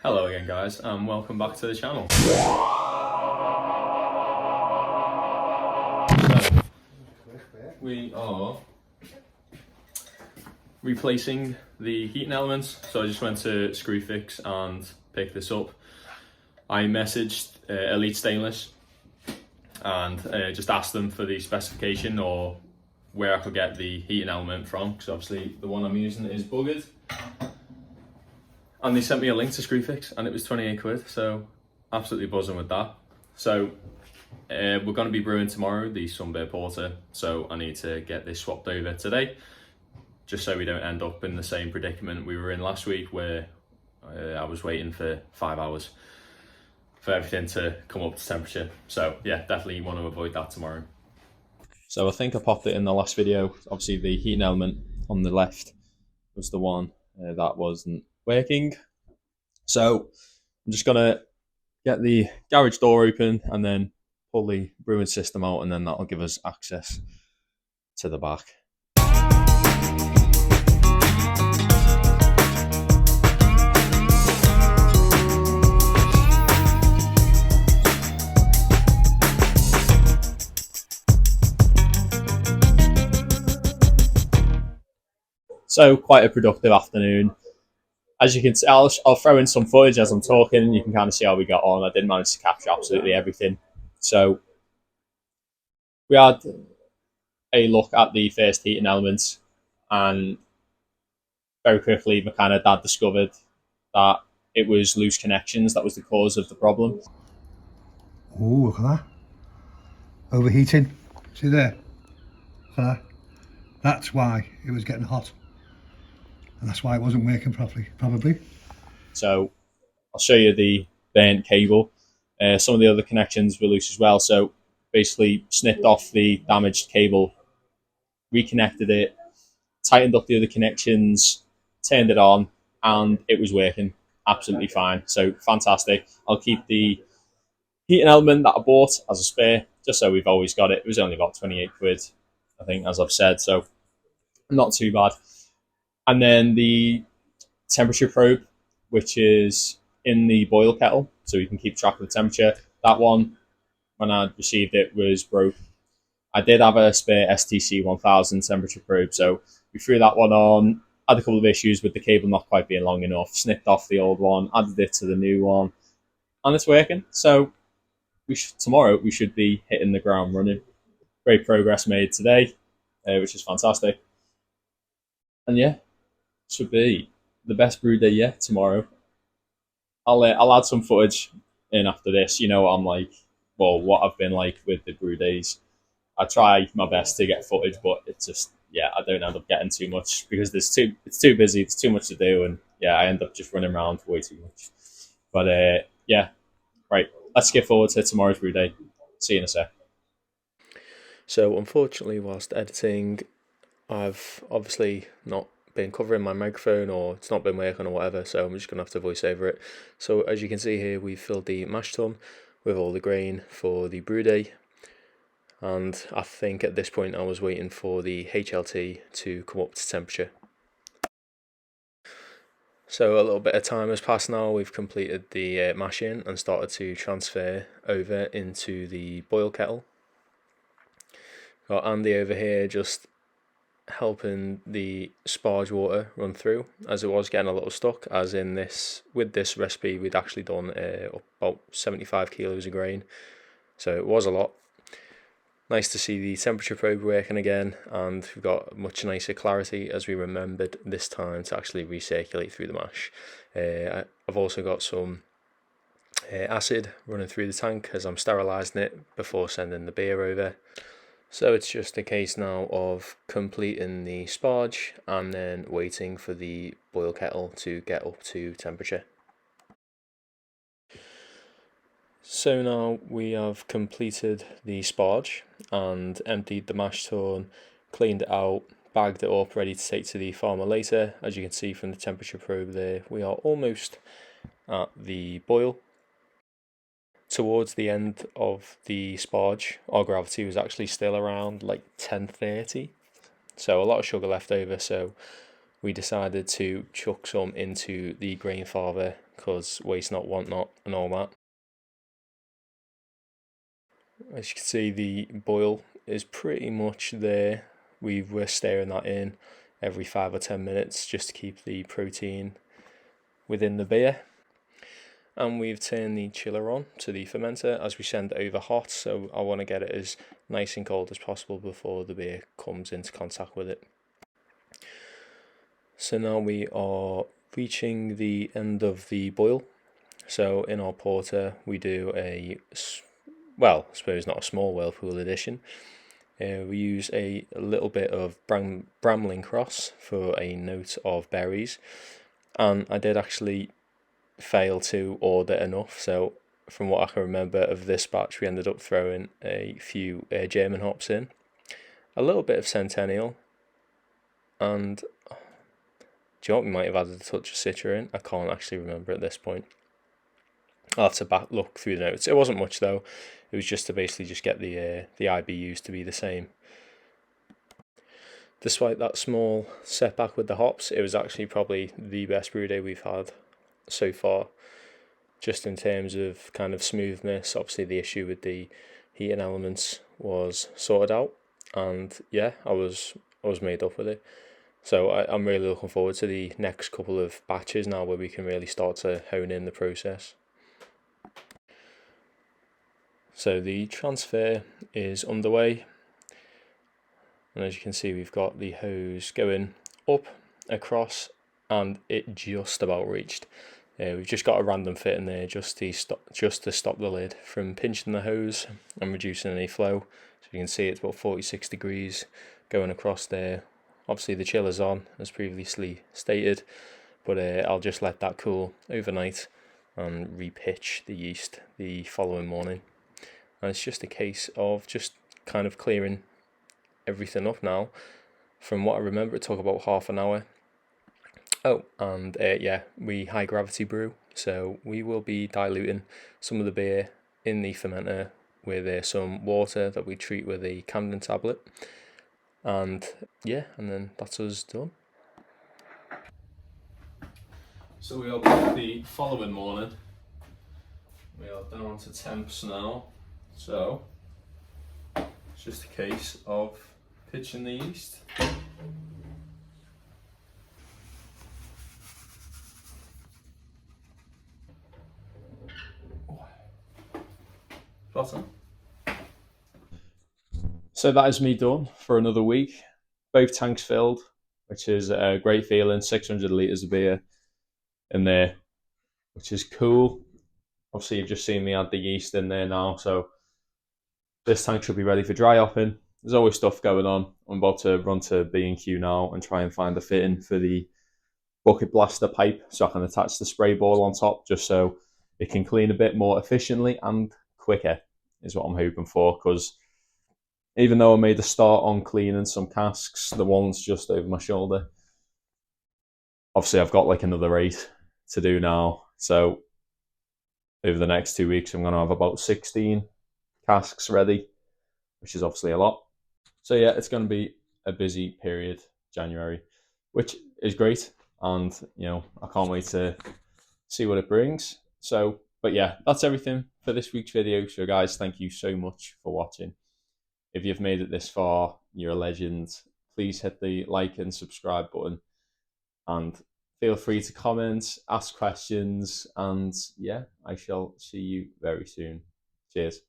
Hello again guys, and welcome back to the channel. So, we are replacing the heating elements, so I just went to Screwfix and picked this up. I messaged Elite Stainless and just asked them for the specification or where I could get the heating element from, because obviously the one I'm using is buggered. And they sent me a link to Screwfix and it was 28 quid, so absolutely buzzing with that. So we're going to be brewing tomorrow the Sunbear Porter, so I need to get this swapped over today, just so we don't end up in the same predicament we were in last week where I was waiting for 5 hours for everything to come up to temperature. So yeah, definitely want to avoid that tomorrow. So I think I popped it in the last video. Obviously the heating element on the left was the one that wasn't working. So I'm just gonna get the garage door open and then pull the brewing system out, and then that'll give us access to the back. So quite a productive afternoon. As you can see, I'll throw in some footage as I'm talking, and you can kind of see how we got on. I didn't manage to capture absolutely everything. So we had a look at the first heating elements, and very quickly my kind of dad discovered that it was loose connections that was the cause of the problem. Oh, look at that. Overheating. See there? Look at that. That's why it was getting hot. And that's why it wasn't working properly, probably. So I'll show you the burnt cable. Some of the other connections were loose as well. So basically snipped off the damaged cable, reconnected it, tightened up the other connections, turned it on, and it was working absolutely fine. So fantastic. I'll keep the heating element that I bought as a spare, just so we've always got it. It was only about 28 quid, I think, as I've said, so not too bad. And then the temperature probe, which is in the boil kettle, so you can keep track of the temperature. That one, when I received it, was broke. I did have a spare STC 1000 temperature probe, so we threw that one on. Had a couple of issues with the cable not quite being long enough, snipped off the old one, added it to the new one, and it's working. So tomorrow we should be hitting the ground running. Great progress made today, which is fantastic. And yeah, should be the best brew day yet tomorrow. I'll add some footage in after this. You know what I'm like, well, what I've been like with the brew days. I try my best to get footage, but it's just, yeah, I don't end up getting too much because it's too busy, there's too much to do, and yeah, I end up just running around way too much. But yeah, right, let's skip forward to tomorrow's brew day. See you in a sec. So unfortunately, whilst editing, I've obviously not been covering my microphone, or it's not been working or whatever, so I'm just going to have to voice over it. So as you can see here, we've filled the mash tun with all the grain for the brew day, and I think at this point I was waiting for the HLT to come up to temperature. So a little bit of time has passed now. We've completed the mashing and started to transfer over into the boil kettle. Got Andy over here just helping the sparge water run through, as it was getting a little stuck, as in this, with this recipe we'd actually done about 75 kilos of grain, so it was a lot. Nice to see the temperature probe working again, and we've got much nicer clarity as we remembered this time to actually recirculate through the mash. I've also got some acid running through the tank as I'm sterilising it before sending the beer over. So it's just a case now of completing the sparge and then waiting for the boil kettle to get up to temperature. So now we have completed the sparge and emptied the mash tun, cleaned it out, bagged it up, ready to take to the farmer later. As you can see from the temperature probe there, we are almost at the boil. Towards the end of the sparge, our gravity was actually still around like 1030, so a lot of sugar left over, so we decided to chuck some into the grain father because waste not, want not, and all that. As you can see, the boil is pretty much there. We're stirring that in every 5 or 10 minutes just to keep the protein within the beer. And we've turned the chiller on to the fermenter as we send it over hot, so I want to get it as nice and cold as possible before the beer comes into contact with it. So now we are reaching the end of the boil. So in our porter we do I suppose not a small whirlpool edition. We use a little bit of Bramling Cross for a note of berries, and I did actually fail to order enough, so from what I can remember of this batch we ended up throwing a few German hops in, a little bit of Centennial, and do you know what, we might have added a touch of Citra in. I can't actually remember at this point. I'll have to look through the notes. It wasn't much though. It was just to basically just get the IBUs to be the same. Despite that small setback with the hops, it was actually probably the best brew day we've had so far, just in terms of kind of smoothness. Obviously the issue with the heating elements was sorted out, and yeah, I was made up with it. So I'm really looking forward to the next couple of batches now, where we can really start to hone in the process. So the transfer is underway, and as you can see we've got the hose going up, across, and it just about reached. We've just got a random fit in there just to stop the lid from pinching the hose and reducing any flow. So you can see it's about 46 degrees going across there. Obviously the chiller's on as previously stated, but I'll just let that cool overnight and repitch the yeast the following morning. And it's just a case of just kind of clearing everything up now. From what I remember, it took about half an hour. Oh, and yeah, we high gravity brew, so we will be diluting some of the beer in the fermenter with some water that we treat with a Camden tablet, and yeah, and then that's us done. So we are back the following morning. We are down to temps now, so it's just a case of pitching the yeast. Bottom. So that is me done for another week. Both tanks filled, which is a great feeling. 600 litres of beer in there, which is cool. Obviously, you've just seen me add the yeast in there now, so this tank should be ready for dry hopping. There's always stuff going on. I'm about to run to B&Q now and try and find a fitting for the bucket blaster pipe so I can attach the spray ball on top, just so it can clean a bit more efficiently and quicker, is what I'm hoping for, because even though I made a start on cleaning some casks, the ones just over my shoulder, obviously I've got like another 8 to do now. So over the next 2 weeks, I'm going to have about 16 casks ready, which is obviously a lot. So yeah, it's going to be a busy period, January, which is great. And, you know, I can't wait to see what it brings. So, but yeah, that's everything for this week's video. So guys, thank you so much for watching. If you've made it this far, you're a legend. Please hit the like and subscribe button, and feel free to comment, ask questions, and yeah, I shall see you very soon. Cheers.